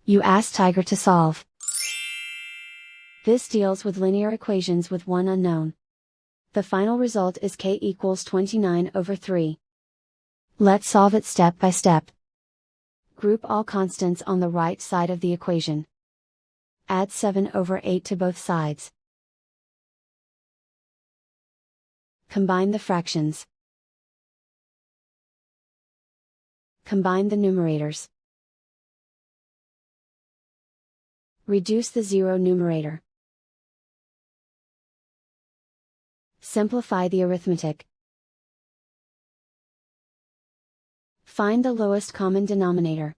You ask Tiger to solve. This deals with linear equations with one unknown. The final result is k equals 29/3. Let's solve it step by step. Group all constants on the right side of the equation. Add 7/8 to both sides. Combine the fractions. Combine the numerators. Reduce the zero numerator. Simplify the arithmetic. Find the lowest common denominator.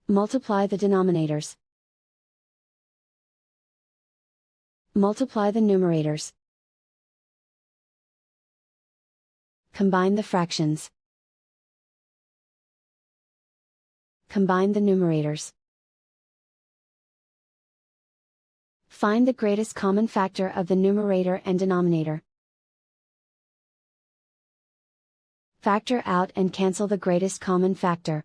Multiply the denominators. Multiply the numerators. Combine the fractions. Combine the numerators. Find the greatest common factor of the numerator and denominator. Factor out and cancel the greatest common factor.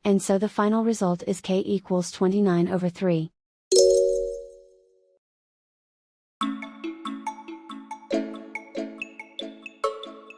And so the final result is k equals 29/3.